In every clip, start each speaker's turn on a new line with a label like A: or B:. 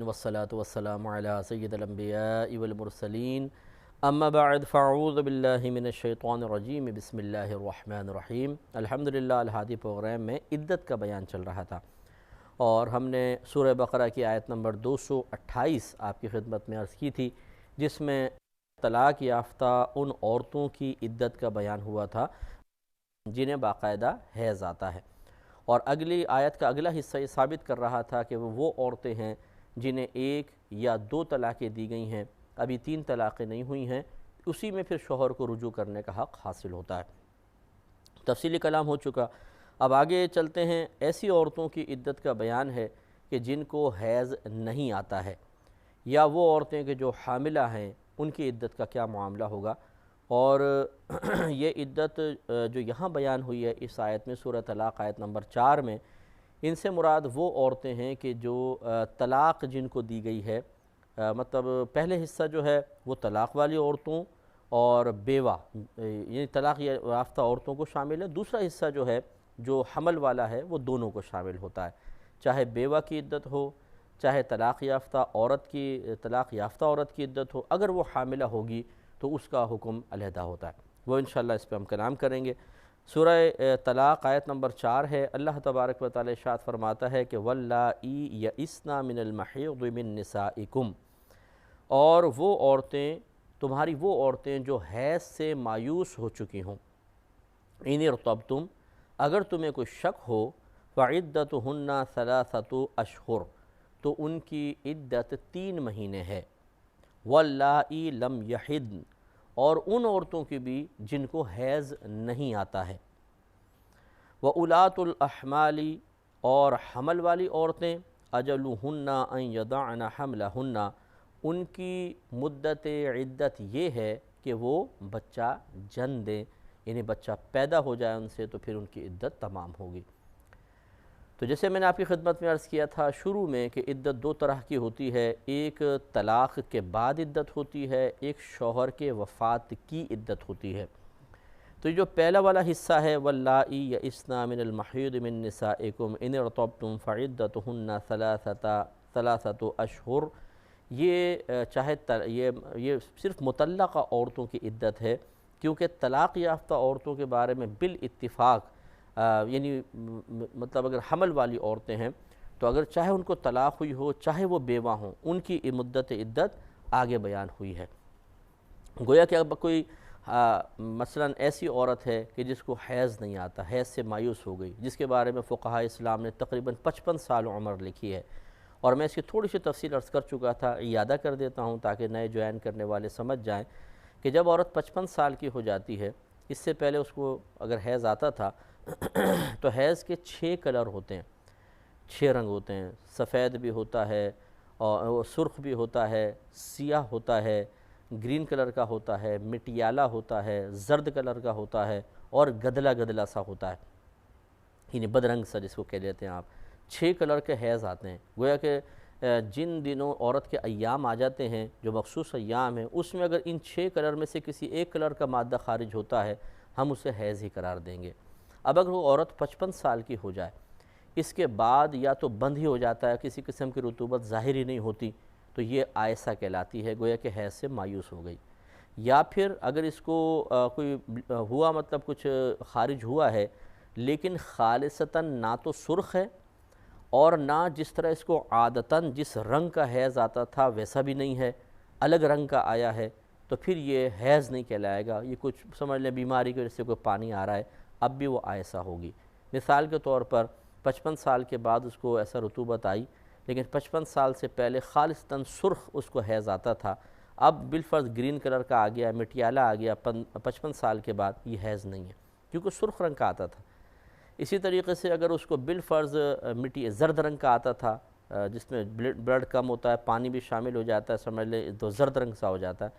A: والصلاة والسلام على سید الانبیاء والمرسلین اما بعد فاعوذ باللہ من الشیطان الرجیم بسم اللہ الرحمن الرحیم۔ الحمدللہ الہادی پروگرام میں عدت کا بیان چل رہا تھا اور ہم نے سورہ بقرہ کی آیت نمبر 228 آپ کی خدمت میں عرض کی تھی، جس میں طلاق یافتہ ان عورتوں کی عدت کا بیان ہوا تھا جنہیں باقاعدہ حیض آتا ہے، اور اگلی آیت کا اگلا حصہ یہ ثابت کر رہا تھا کہ وہ عورتیں ہیں جنہیں 1 یا 2 طلاقیں دی گئی ہیں، ابھی 3 طلاقیں نہیں ہوئی ہیں، اسی میں پھر شوہر کو رجوع کرنے کا حق حاصل ہوتا ہے۔ تفصیلی کلام ہو چکا، اب آگے چلتے ہیں۔ ایسی عورتوں کی عدت کا بیان ہے کہ جن کو حیض نہیں آتا ہے، یا وہ عورتیں کہ جو حاملہ ہیں ان کی عدت کا کیا معاملہ ہوگا، اور یہ عدت جو یہاں بیان ہوئی ہے اس آیت میں، سورہ طلاق آیت نمبر 4 میں، ان سے مراد وہ عورتیں ہیں کہ جو طلاق جن کو دی گئی ہے، مطلب پہلے حصہ جو ہے وہ طلاق والی عورتوں اور بیوہ یعنی طلاق یافتہ عورتوں کو شامل ہے، دوسرا حصہ جو ہے جو حمل والا ہے وہ دونوں کو شامل ہوتا ہے، چاہے بیوہ کی عدت ہو، چاہے طلاق یافتہ عورت کی عدت ہو، اگر وہ حاملہ ہوگی تو اس کا حکم علیحدہ ہوتا ہے، وہ انشاءاللہ اس پہ ہم کلام کریں گے۔ سورہ طلاق آیت نمبر 4 ہے، اللہ تبارک و تعالی ارشاد فرماتا ہے کہ وَاللَّائِي يَئِسْنَ مِنَ الْمَحِيضِ مِن نِّسَائِكُمْ، اور وہ عورتیں تمہاری وہ عورتیں جو حیض سے مایوس ہو چکی ہوں، اِنِ ارْتَبْتُمْ، اگر تمہیں کوئی شک ہو، فَعِدَّتُهُنَّ 3 اشہر، تو ان کی عدت 3 مہینے ہے، وَاللَّائِي لَمْ يَحِضْنَ، اور ان عورتوں کی بھی جن کو حیض نہیں آتا ہے، وَأُولَاتُ الْأَحْمَالِ، اور حمل والی عورتیں، أَجَلُهُنَّ أَن يَضَعْنَ حَمْلَهُنَّ، ان کی مدت عدت یہ ہے کہ وہ بچہ جن دیں، یعنی بچہ پیدا ہو جائے ان سے تو پھر ان کی عدت تمام ہوگی۔ تو جیسے میں نے آپ کی خدمت میں عرض کیا تھا شروع میں کہ عدت 2 طرح کی ہوتی ہے، ایک طلاق کے بعد عدت ہوتی ہے، ایک شوہر کے وفات کی عدت ہوتی ہے۔ تو یہ جو پہلا والا حصہ ہے وَاللَّائِي يَئِسْنَ مِنَ الْمَحِيضِ مِن نِّسَائِكُمْ إِنِ ارْتَبْتُمْ فَعِدَّتُهُنَّ 3 اشہر، یہ صرف مطلقہ عورتوں کی عدت ہے، کیونکہ طلاق یافتہ عورتوں کے بارے میں بالاتفاق یعنی مطلب اگر حمل والی عورتیں ہیں تو اگر چاہے ان کو طلاق ہوئی ہو، چاہے وہ بیوہ ہوں، ان کی مدت عدت آگے بیان ہوئی ہے۔ گویا کہ اب کوئی مثلاً ایسی عورت ہے کہ جس کو حیض نہیں آتا، حیض سے مایوس ہو گئی، جس کے بارے میں فقہاء اسلام نے تقریباً 55 سال عمر لکھی ہے، اور میں اس کی تھوڑی سی تفصیل عرض کر چکا تھا، اعادہ کر دیتا ہوں تاکہ نئے جوائن کرنے والے سمجھ جائیں کہ جب عورت 55 سال کی ہو جاتی ہے، اس سے پہلے اس کو اگر حیض آتا تھا تو حیض کے 6 کلر ہوتے ہیں، 6 رنگ ہوتے ہیں، سفید بھی ہوتا ہے اور سرخ بھی ہوتا ہے، سیاہ ہوتا ہے، گرین کلر کا ہوتا ہے، مٹیالہ ہوتا ہے، زرد کلر کا ہوتا ہے، اور گدلا گدلا سا ہوتا ہے، یعنی بدرنگ سا جس کو کہہ لیتے ہیں آپ۔ 6 کلر کے حیض آتے ہیں، گویا کہ جن دنوں عورت کے ایام آ جاتے ہیں جو مخصوص ایام ہیں، اس میں اگر ان 6 کلر میں سے کسی ایک کلر کا مادہ خارج ہوتا ہے ہم اسے حیض ہی قرار دیں گے۔ اب اگر وہ عورت 55 سال کی ہو جائے، اس کے بعد یا تو بند ہی ہو جاتا ہے، کسی قسم کی رطوبت ظاہر ہی نہیں ہوتی، تو یہ آئسہ کہلاتی ہے، گویا کہ حیض سے مایوس ہو گئی، یا پھر اگر اس کو کوئی ہوا مطلب کچھ خارج ہوا ہے لیکن خالصتاً نہ تو سرخ ہے اور نہ جس طرح اس کو عادتاً جس رنگ کا حیض آتا تھا ویسا بھی نہیں ہے، الگ رنگ کا آیا ہے، تو پھر یہ حیض نہیں کہلائے گا، یہ کچھ سمجھ لیں بیماری کی وجہ سے کوئی پانی آ رہا ہے، اب بھی وہ آئسہ ہوگی۔ مثال کے طور پر 55 سال کے بعد اس کو ایسا رطوبت آئی، لیکن 55 سال سے پہلے خالصتاً سرخ اس کو حیض آتا تھا، اب بالفرض گرین کلر کا آ گیا، مٹیالہ آ گیا 55 سال کے بعد، یہ حیض نہیں ہے کیونکہ سرخ رنگ کا آتا تھا۔ اسی طریقے سے اگر اس کو بالفرض زرد رنگ کا آتا تھا، جس میں بلڈ کم ہوتا ہے، پانی بھی شامل ہو جاتا ہے، سمجھ لیں تو زرد رنگ سا ہو جاتا ہے،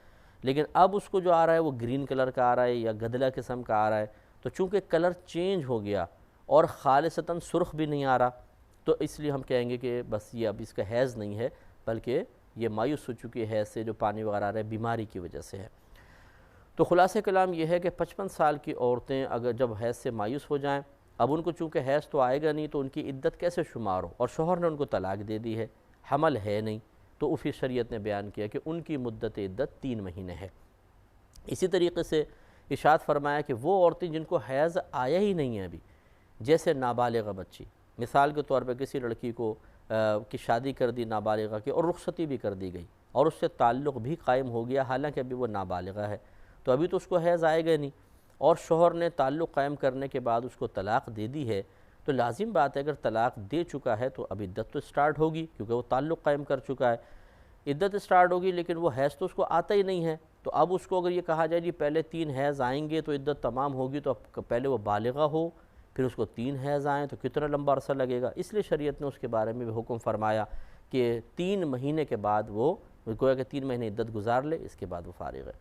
A: لیکن اب اس کو جو آ رہا ہے وہ گرین کلر کا آ رہا ہے یا گدلا قسم کا آ رہا ہے، تو چونکہ کلر چینج ہو گیا اور خالصتاً سرخ بھی نہیں آ رہا، تو اس لیے ہم کہیں گے کہ بس یہ اب اس کا حیض نہیں ہے، بلکہ یہ مایوس ہو چکی ہے حیض سے، جو پانی وغیرہ آ رہا ہے بیماری کی وجہ سے ہے۔ تو خلاصہ کلام یہ ہے کہ 55 سال کی عورتیں اگر جب حیض سے مایوس ہو جائیں، اب ان کو چونکہ حیض تو آئے گا نہیں تو ان کی عدت کیسے شمار ہو، اور شوہر نے ان کو طلاق دے دی ہے، حمل ہے نہیں، تو پھر شریعت نے بیان کیا کہ ان کی مدت عدت 3 مہینے ہے۔ اسی طریقے سے ارشاد فرمایا کہ وہ عورتیں جن کو حیض آیا ہی نہیں ہے ابھی، جیسے نابالغہ بچی، مثال کے طور پہ کسی لڑکی کو کی شادی کر دی نابالغہ کی اور رخصتی بھی کر دی گئی اور اس سے تعلق بھی قائم ہو گیا، حالانکہ ابھی وہ نابالغہ ہے، تو ابھی تو اس کو حیض آئے گا نہیں، اور شوہر نے تعلق قائم کرنے کے بعد اس کو طلاق دے دی ہے، تو لازم بات ہے اگر طلاق دے چکا ہے تو اب عدت تو سٹارٹ ہوگی، کیونکہ وہ تعلق قائم کر چکا ہے، عدت سٹارٹ ہوگی، لیکن وہ حیض تو اس کو آتا ہی نہیں ہے۔ تو اب اس کو اگر یہ کہا جائے جی پہلے 3 حیض آئیں گے تو عدت تمام ہوگی، تو اب پہلے وہ بالغہ ہو پھر اس کو 3 حیض آئیں تو کتنا لمبا عرصہ لگے گا، اس لیے شریعت نے اس کے بارے میں بھی حکم فرمایا کہ 3 مہینے کے بعد وہ گویا کہ 3 مہینے عدت گزار لے، اس کے بعد وہ فارغ ہے۔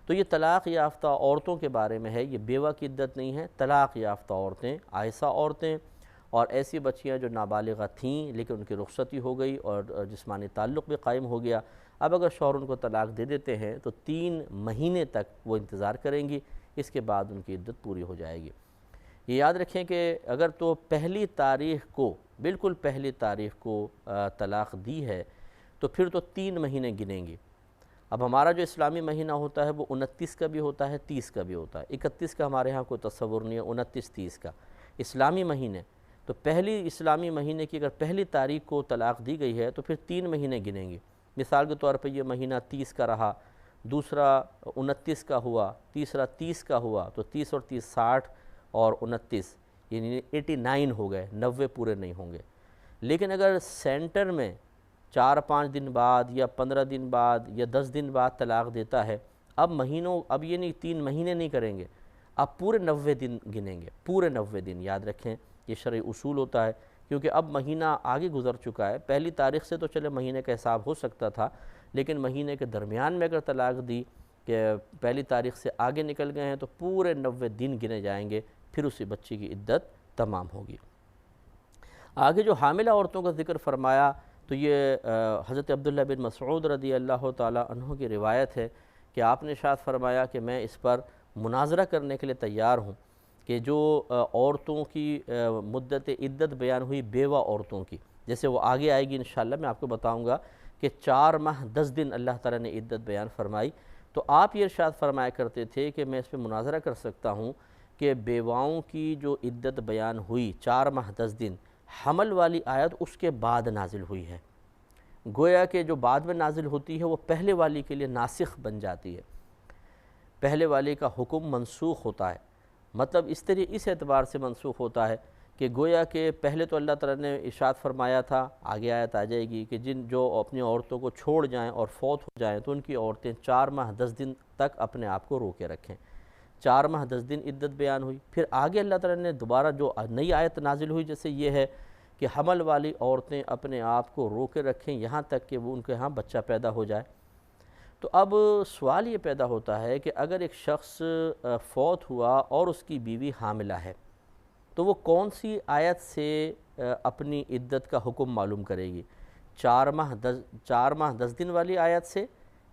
A: تو یہ طلاق یافتہ عورتوں کے بارے میں ہے، یہ بیوہ کی عدت نہیں ہے، طلاق یافتہ عورتیں، آئسہ عورتیں اور ایسی بچیاں جو نابالغہ تھیں لیکن ان کی رخصتی ہو گئی اور جسمانی تعلق بھی قائم ہو گیا، اب اگر شوہر ان کو طلاق دے دیتے ہیں تو 3 مہینے تک وہ انتظار کریں گی، اس کے بعد ان کی عدت پوری ہو جائے گی۔ یہ یاد رکھیں کہ اگر تو پہلی تاریخ کو، بالکل پہلی تاریخ کو طلاق دی ہے تو پھر تو 3 مہینے گنیں گی۔ اب ہمارا جو اسلامی مہینہ ہوتا ہے وہ 29 کا بھی ہوتا ہے، 30 کا بھی ہوتا ہے، 31 کا ہمارے ہاں کوئی تصور نہیں ہے، 29 30 کا اسلامی مہینے، تو پہلی اسلامی مہینے کی اگر پہلی تاریخ کو طلاق دی گئی ہے تو پھر 3 مہینے گنیں گی۔ مثال کے طور پہ یہ مہینہ 30 کا رہا، دوسرا 29 کا ہوا، تیسرا 30 کا ہوا، تو 30 اور 30 60 اور 29 یعنی 89 ہو گئے، 90 پورے نہیں ہوں گے۔ لیکن اگر سینٹر میں 4-5 دن بعد یا 15 دن بعد یا 10 دن بعد طلاق دیتا ہے، اب یہ نہیں 3 مہینے نہیں کریں گے، اب پورے 90 دن گنیں گے، پورے 90 دن، یاد رکھیں یہ شرعی اصول ہوتا ہے، کیونکہ اب مہینہ آگے گزر چکا ہے، پہلی تاریخ سے تو چلے مہینے کا حساب ہو سکتا تھا، لیکن مہینے کے درمیان میں اگر طلاق دی کہ پہلی تاریخ سے آگے نکل گئے ہیں تو پورے 90 دن گنے جائیں گے، پھر اسی بچی کی عدت تمام ہوگی۔ آگے جو حاملہ عورتوں کا ذکر فرمایا تو یہ حضرت عبداللہ بن مسعود رضی اللہ تعالیٰ عنہ کی روایت ہے کہ آپ نے ارشاد فرمایا کہ میں اس پر مناظرہ کرنے کے لیے تیار ہوں کہ جو عورتوں کی مدت عدت بیان ہوئی بیوہ عورتوں کی، جیسے وہ آگے آئے گی انشاءاللہ میں آپ کو بتاؤں گا کہ 4 ماہ 10 دن اللہ تعالیٰ نے عدت بیان فرمائی، تو آپ یہ ارشاد فرمایا کرتے تھے کہ میں اس پہ مناظرہ کر سکتا ہوں کہ بیواؤں کی جو عدت بیان ہوئی 4 ماہ 10 دن، حمل والی آیت اس کے بعد نازل ہوئی ہے، گویا کہ جو بعد میں نازل ہوتی ہے وہ پہلے والی کے لیے ناسخ بن جاتی ہے، پہلے والی کا حکم منسوخ ہوتا ہے، مطلب اس اعتبار سے منسوخ ہوتا ہے کہ گویا کہ پہلے تو اللہ تعالیٰ نے ارشاد فرمایا تھا، آگے آیت آ جائے گی کہ جو اپنی عورتوں کو چھوڑ جائیں اور فوت ہو جائیں تو ان کی عورتیں 4 ماہ 10 دن تک اپنے آپ کو روکے رکھیں، 4 ماہ 10 دن عدت بیان ہوئی، پھر آگے اللہ تعالیٰ نے دوبارہ جو نئی آیت نازل ہوئی جیسے یہ ہے کہ حمل والی عورتیں اپنے آپ کو روکے رکھیں یہاں تک کہ وہ ان کے ہاں بچہ پیدا ہو جائے۔ تو اب سوال یہ پیدا ہوتا ہے کہ اگر ایک شخص فوت ہوا اور اس کی بیوی حاملہ ہے تو وہ کون سی آیت سے اپنی عدت کا حکم معلوم کرے گی؟ 4 ماہ 10 دن والی آیت سے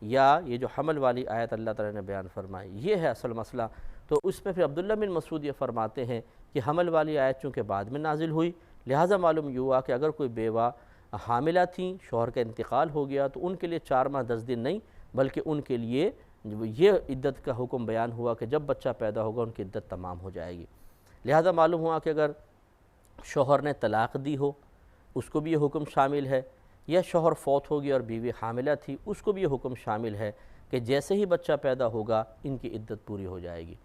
A: یا یہ جو حمل والی آیت اللہ تعالیٰ نے بیان فرمائی؟ یہ ہے اصل مسئلہ۔ تو اس میں پھر عبداللہ بن مسعود یہ فرماتے ہیں کہ حمل والی آیت چونکہ بعد میں نازل ہوئی، لہٰذا معلوم یہ ہوا کہ اگر کوئی بیوہ حاملہ تھیں، شوہر کا انتقال ہو گیا تو ان کے لیے 4 ماہ 10 دن نہیں بلکہ ان کے لیے یہ عدت کا حکم بیان ہوا کہ جب بچہ پیدا ہوگا ان کی عدت تمام ہو جائے گی۔ لہٰذا معلوم ہوا کہ اگر شوہر نے طلاق دی ہو اس کو بھی یہ حکم شامل ہے، یا شوہر فوت ہو گیا اور بیوی حاملہ تھی اس کو بھی یہ حکم شامل ہے کہ جیسے ہی بچہ پیدا ہوگا ان کی عدت پوری ہو جائے گی۔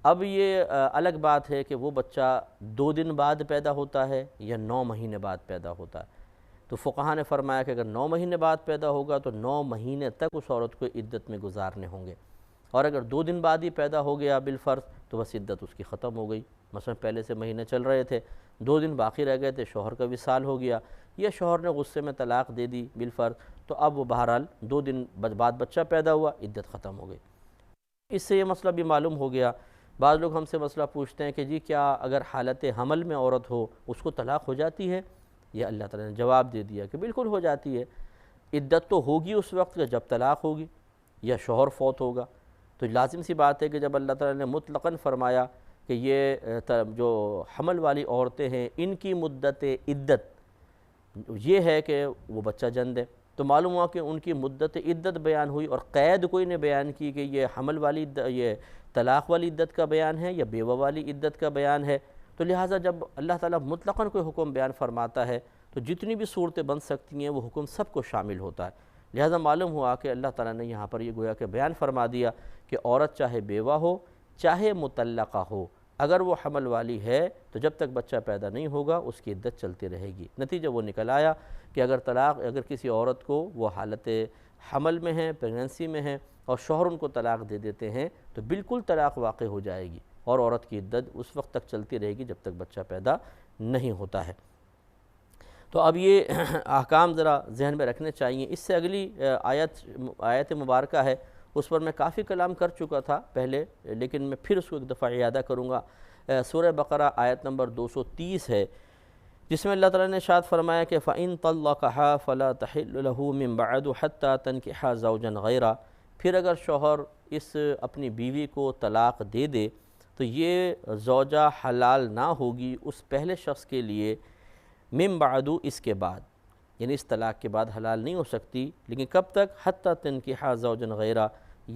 A: اب یہ الگ بات ہے کہ وہ بچہ 2 دن بعد پیدا ہوتا ہے یا 9 مہینے بعد پیدا ہوتا ہے، تو فقہاء نے فرمایا کہ اگر 9 مہینے بعد پیدا ہوگا تو 9 مہینے تک اس عورت کو عدت میں گزارنے ہوں گے، اور اگر 2 دن بعد ہی پیدا ہو گیا بالفرض تو بس عدت اس کی ختم ہو گئی، مثلا پہلے سے مہینے چل رہے تھے، 2 دن باقی رہ گئے تھے، شوہر کا وصال ہو گیا یا شوہر نے غصے میں طلاق دے دی بالفرض، تو اب وہ بہرحال 2 دن بعد بچہ پیدا ہوا، عدت ختم ہو گئی۔ اس سے یہ مسئلہ بھی معلوم ہو گیا۔ بعض لوگ ہم سے مسئلہ پوچھتے ہیں کہ جی کیا اگر حالت حمل میں عورت ہو اس کو طلاق ہو جاتی ہے؟ یہ اللہ تعالیٰ نے جواب دے دیا کہ بالکل ہو جاتی ہے، عدت تو ہوگی اس وقت کہ جب طلاق ہوگی یا شوہر فوت ہوگا، تو لازم سی بات ہے کہ جب اللہ تعالیٰ نے مطلقاً فرمایا کہ یہ جو حمل والی عورتیں ہیں ان کی مدت عدت یہ ہے کہ وہ بچہ جن دیں، تو معلوم ہوا کہ ان کی مدت عدت بیان ہوئی، اور قید کوئی نے بیان کی کہ یہ حمل والی یہ طلاق والی عدت کا بیان ہے یا بیوہ والی عدت کا بیان ہے۔ تو لہٰذا جب اللہ تعالیٰ مطلقاً کوئی حکم بیان فرماتا ہے تو جتنی بھی صورتیں بن سکتی ہیں وہ حکم سب کو شامل ہوتا ہے۔ لہٰذا معلوم ہوا کہ اللہ تعالیٰ نے یہاں پر یہ گویا کہ بیان فرما دیا کہ عورت چاہے بیوہ ہو چاہے مطلقہ ہو، اگر وہ حمل والی ہے تو جب تک بچہ پیدا نہیں ہوگا اس کی عدت چلتی رہے گی۔ نتیجہ وہ نکل آیا کہ اگر کسی عورت کو وہ حالت حمل میں ہے، پریگننسی میں ہے، اور شوہر ان کو طلاق دے دیتے ہیں تو بالکل طلاق واقع ہو جائے گی، اور عورت کی عدت اس وقت تک چلتی رہے گی جب تک بچہ پیدا نہیں ہوتا ہے۔ تو اب یہ احکام ذرا ذہن میں رکھنے چاہیے۔ اس سے اگلی آیت مبارکہ ہے، اس پر میں کافی کلام کر چکا تھا پہلے، لیکن میں پھر اس کو ایک دفعہ اعادہ کروں گا۔ سورہ بقرہ آیت نمبر 230 ہے، جس میں اللہ تعالیٰ نے ارشاد فرمایا کہ فَإِن طَلَّقَهَا فَلَا تَحِلُّ لَهُ مِن بَعْدُ حَتَّى تَنكِحَ زَوْجًا غَيْرَهُ۔ پھر اگر شوہر اس اپنی بیوی کو طلاق دے دے تو یہ زوجہ حلال نہ ہوگی اس پہلے شخص کے لیے، من بعد اس کے بعد، یعنی اس طلاق کے بعد حلال نہیں ہو سکتی، لیکن کب تک؟ حتی تنکحہ زوجا غیرہ،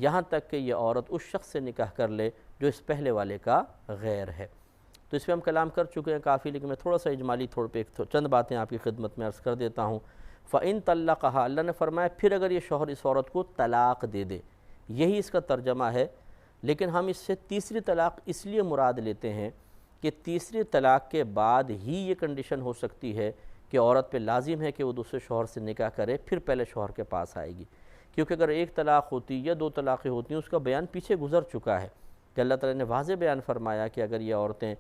A: یہاں تک کہ یہ عورت اس شخص سے نکاح کر لے جو اس پہلے والے کا غیر ہے۔ تو اس پہ ہم کلام کر چکے ہیں کافی، لیکن میں تھوڑا سا اجمالی طور پہ چند باتیں آپ کی خدمت میں عرض کر دیتا ہوں۔ فَإِن طَلَّقَهَا، اللہ نے فرمایا پھر اگر یہ شوہر اس عورت کو طلاق دے دے، یہی اس کا ترجمہ ہے، لیکن ہم اس سے تیسری طلاق اس لیے مراد لیتے ہیں کہ تیسری طلاق کے بعد ہی یہ کنڈیشن ہو سکتی ہے کہ عورت پہ لازم ہے کہ وہ دوسرے شوہر سے نکاح کرے، پھر پہلے شوہر کے پاس آئے گی، کیونکہ اگر ایک طلاق ہوتی یا دو طلاقیں ہوتی ہیں اس کا بیان پیچھے گزر چکا ہے کہ اللہ تعالیٰ نے واضح بیان فرمایا کہ اگر یہ عورتیں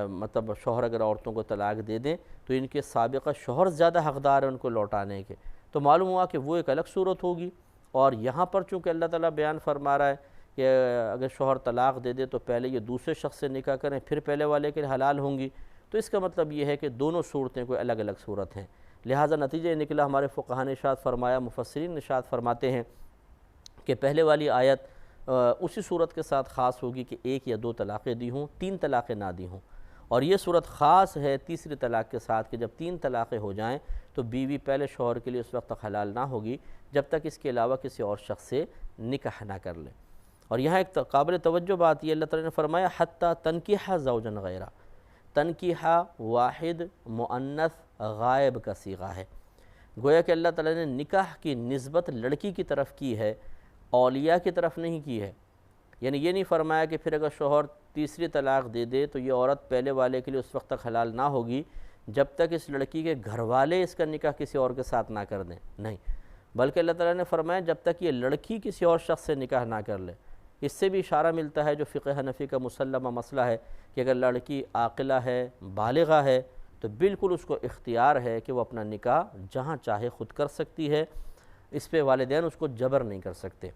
A: مطلب شوہر اگر عورتوں کو طلاق دے دیں تو ان کے سابقہ شوہر زیادہ حقدار ہیں ان کو لوٹانے کے، تو معلوم ہوا کہ وہ ایک الگ صورت ہوگی۔ اور یہاں پر چونکہ اللہ تعالیٰ بیان فرما رہا ہے کہ اگر شوہر طلاق دے دے تو پہلے یہ دوسرے شخص سے نکاح کریں پھر پہلے والے کے حلال ہوں گی، تو اس کا مطلب یہ ہے کہ دونوں صورتیں کوئی الگ الگ صورت ہیں۔ لہٰذا نتیجہ نکلا، ہمارے فقہاء نے ارشاد فرمایا، مفسرین ارشاد فرماتے ہیں کہ پہلے والی آیت اسی صورت کے ساتھ خاص ہوگی کہ ایک یا دو طلاقیں دی ہوں، تین طلاقیں نہ دی ہوں، اور یہ صورت خاص ہے تیسری طلاق کے ساتھ کہ جب تین طلاقیں ہو جائیں تو بیوی پہلے شوہر کے لیے اس وقت تک حلال نہ ہوگی جب تک اس کے علاوہ کسی اور شخص سے نکاح نہ کر لے۔ اور یہاں ایک قابل توجہ بات یہ اللہ تعالیٰ نے فرمایا حتی تنکیحہ زوجا غیرہ، تنکیحہ واحد مؤنث غائب کا صیغہ ہے، گویا کہ اللہ تعالیٰ نے نکاح کی نسبت لڑکی کی طرف کی ہے، اولیاء کی طرف نہیں کی ہے۔ یعنی یہ نہیں فرمایا کہ پھر اگر شوہر تیسری طلاق دے دے تو یہ عورت پہلے والے کے لیے اس وقت تک حلال نہ ہوگی جب تک اس لڑکی کے گھر والے اس کا نکاح کسی اور کے ساتھ نہ کر دیں، نہیں، بلکہ اللہ تعالیٰ نے فرمایا جب تک یہ لڑکی کسی اور شخص سے نکاح نہ کر لے۔ اس سے بھی اشارہ ملتا ہے جو فقہ حنفی کا مسلمہ مسئلہ ہے کہ اگر لڑکی عاقلہ ہے، بالغہ ہے، تو بالکل اس کو اختیار ہے کہ وہ اپنا نکاح جہاں چاہے خود کر سکتی ہے، اس پہ والدین اس کو جبر نہیں کر سکتے۔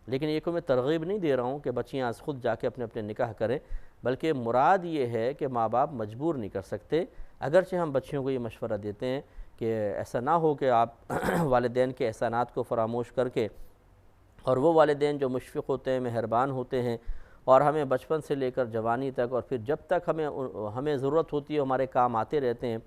A: لیکن یہ کوئی میں ترغیب نہیں دے رہا ہوں کہ بچیاں آج خود جا کے اپنے اپنے نکاح کریں، بلکہ مراد یہ ہے کہ ماں باپ مجبور نہیں کر سکتے، اگرچہ ہم بچیوں کو یہ مشورہ دیتے ہیں کہ ایسا نہ ہو کہ آپ والدین کے احسانات کو فراموش کر کے، اور وہ والدین جو مشفق ہوتے ہیں، مہربان ہوتے ہیں، اور ہمیں بچپن سے لے کر جوانی تک اور پھر جب تک ہمیں ضرورت ہوتی ہے ہمارے کام آتے رہتے ہیں،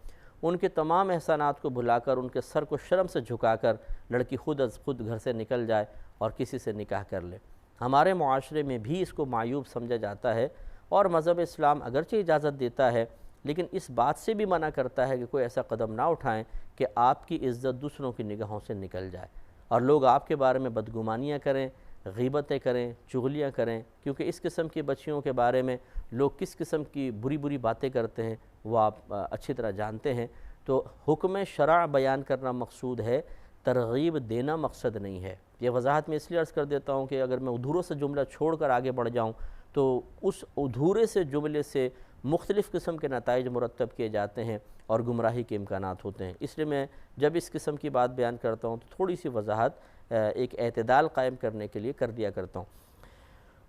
A: ان کے تمام احسانات کو بھلا کر ان کے سر کو شرم سے جھکا کر لڑکی خود از خود گھر سے نکل جائے اور کسی سے نکاح کر لے۔ ہمارے معاشرے میں بھی اس کو معیوب سمجھا جاتا ہے، اور مذہب اسلام اگرچہ اجازت دیتا ہے لیکن اس بات سے بھی منع کرتا ہے کہ کوئی ایسا قدم نہ اٹھائیں کہ آپ کی عزت دوسروں کی نگاہوں سے نکل جائے اور لوگ آپ کے بارے میں بدگمانیاں کریں، غیبتیں کریں، چغلیاں کریں، کیونکہ اس قسم کی بچیوں کے بارے میں لوگ کس قسم کی بری بری باتیں کرتے ہیں وہ آپ اچھی طرح جانتے ہیں۔ تو حکم شرع بیان کرنا مقصود ہے، ترغیب دینا مقصد نہیں ہے۔ یہ وضاحت میں اس لیے عرض کر دیتا ہوں کہ اگر میں ادھورے سے جملہ چھوڑ کر آگے بڑھ جاؤں تو اس ادھورے سے جملے سے مختلف قسم کے نتائج مرتب کیے جاتے ہیں اور گمراہی کے امکانات ہوتے ہیں۔ اس لیے میں جب اس قسم کی بات بیان کرتا ہوں تو تھوڑی سی وضاحت ایک اعتدال قائم کرنے کے لیے کر دیا کرتا ہوں۔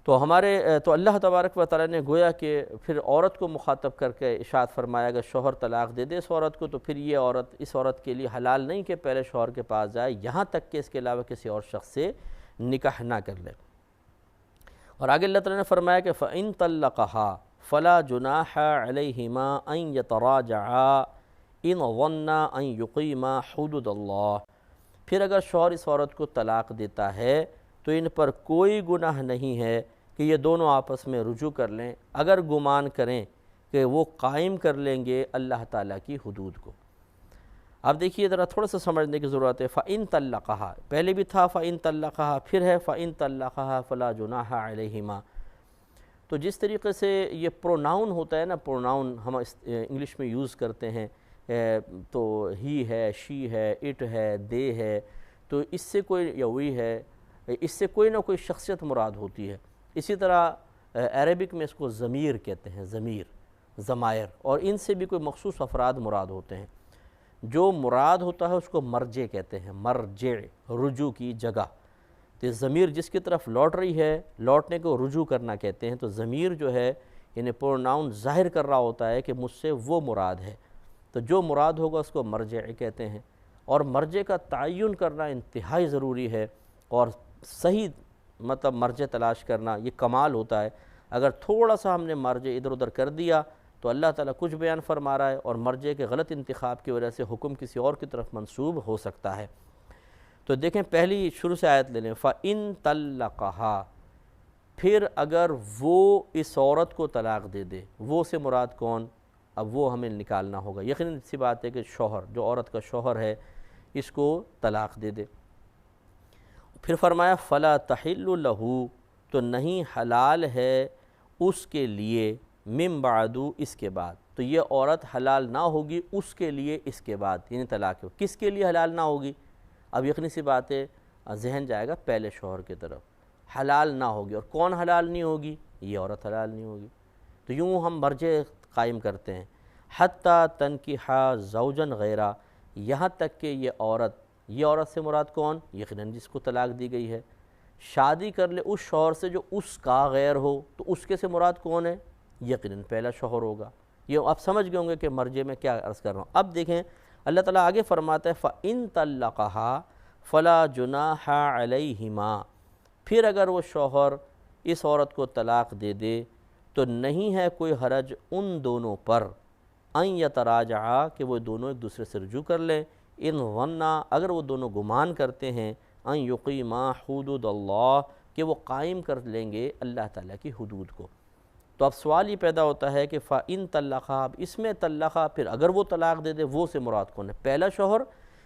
A: تو اللہ تبارک و تعالیٰ نے گویا کہ پھر عورت کو مخاطب کر کے ارشاد فرمایا اگر شوہر طلاق دے دے اس عورت کو تو پھر یہ عورت اس عورت کے لیے حلال نہیں کہ پہلے شوہر کے پاس جائے یہاں تک کہ اس کے علاوہ کسی اور شخص سے نکاح نہ کر لے۔ اور آگے اللہ تعالیٰ نے فرمایا کہ فَإِن طَلَّقَهَا فَلَا جُنَاحَ عَلَيْهِمَا أَن يَتَرَاجَعَا إِنْ ظَنَّا أَن يُقِيمَا حُدُودَ اللَّهِ۔ پھر اگر شوہر اس عورت کو طلاق دیتا ہے تو ان پر کوئی گناہ نہیں ہے کہ یہ دونوں آپس میں رجوع کر لیں اگر گمان کریں کہ وہ قائم کر لیں گے اللہ تعالیٰ کی حدود کو۔ اب دیکھیے ذرا تھوڑا سا سمجھنے کی ضرورت ہے۔ فَإِن طَلَّقَهَا، پہلے بھی تھا فَإِن طَلَّقَهَا، پھر ہے فَإِن طَلَّقَهَا فَلَا جُنَاحَ عَلَيْهِمَا۔ تو جس طریقے سے یہ پروناؤن ہوتا ہے نا، پروناؤن ہم انگلش میں یوز کرتے ہیں، تو ہی ہے، شی ہے، اٹ ہے، دے ہے، تو اس سے کوئی یا وہی ہے، اس سے کوئی نہ کوئی شخصیت مراد ہوتی ہے۔ اسی طرح عربک میں اس کو ضمیر کہتے ہیں، ضمیر، ضمائر، اور ان سے بھی کوئی مخصوص افراد مراد ہوتے ہیں۔ جو مراد ہوتا ہے اس کو مرجع کہتے ہیں، مرجع، رجوع کی جگہ۔ تو ضمیر جس کی طرف لوٹ رہی ہے، لوٹنے کو رجوع کرنا کہتے ہیں۔ تو ضمیر جو ہے یعنی پروناؤن ظاہر کر رہا ہوتا ہے کہ مجھ سے وہ مراد ہے، تو جو مراد ہوگا اس کو مرجع کہتے ہیں۔ اور مرجع کا تعین کرنا انتہائی ضروری ہے، اور صحیح مطلب مرجع تلاش کرنا یہ کمال ہوتا ہے۔ اگر تھوڑا سا ہم نے مرجع ادھر ادھر کر دیا تو اللہ تعالیٰ کچھ بیان فرما رہا ہے، اور مرجع کے غلط انتخاب کی وجہ سے حکم کسی اور کی طرف منسوب ہو سکتا ہے۔ تو دیکھیں پہلی شروع سے آیت لے لیں، فَإِن طَلَّقَهَا، پھر اگر وہ اس عورت کو طلاق دے دے، وہ سے مراد کون؟ اب وہ ہمیں نکالنا ہوگا۔ یقیناً سی بات ہے کہ شوہر، جو عورت کا شوہر ہے، اس کو طلاق دے دے۔ پھر فرمایا فَلَا تَحِلُّ لَهُ، تو نہیں حلال ہے اس کے لیے، من بعد، اس کے بعد۔ تو یہ عورت حلال نہ ہوگی اس کے لیے اس کے بعد، یعنی طلاق کس کے لیے حلال نہ ہوگی؟ اب یقینی سی بات ہے ذہن جائے گا پہلے شوہر کی طرف، حلال نہ ہوگی۔ اور کون حلال نہیں ہوگی؟ یہ عورت حلال نہیں ہوگی۔ تو یوں ہم مرجع قائم کرتے ہیں، حتیٰ تنکح زوجا غیرہ، یہاں تک کہ یہ عورت سے مراد کون؟ یقیناً جس کو طلاق دی گئی ہے، شادی کر لے اس شوہر سے جو اس کا غیر ہو، تو اس کے سے مراد کون ہے؟ یقیناً پہلا شوہر ہوگا۔ یہ آپ سمجھ گئے ہوں گے کہ مرجع میں کیا عرض کر رہا ہوں۔ اب دیکھیں اللہ تعالیٰ آگے فرماتا ہے فَإِن طَلَّقَهَا فَلَا جُنَاحَ عَلَيْهِمَا، پھر اگر وہ شوہر اس عورت کو طلاق دے دے تو نہیں ہے کوئی حرج ان دونوں پر، ان یتراجعا، کہ وہ دونوں ایک دوسرے سے رجوع کر لیں، ان ظنا، اگر وہ دونوں گمان کرتے ہیں، ان یقیما حدود اللہ، کہ وہ قائم کر لیں گے اللہ تعالیٰ کی حدود کو۔ تو اب سوال یہ پیدا ہوتا ہے کہ فَإِن طَلَّقَهَا، اب اس میں طلقہ، پھر اگر وہ طلاق دے دے، وہ سے مراد کون ہے؟ پہلا شوہر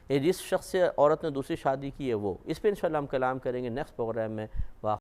A: یا جس شخص سے عورت نے دوسری شادی کی ہے وہ؟ اس پہ انشاءاللہ ہم کلام کریں گے نیکسٹ پروگرام میں۔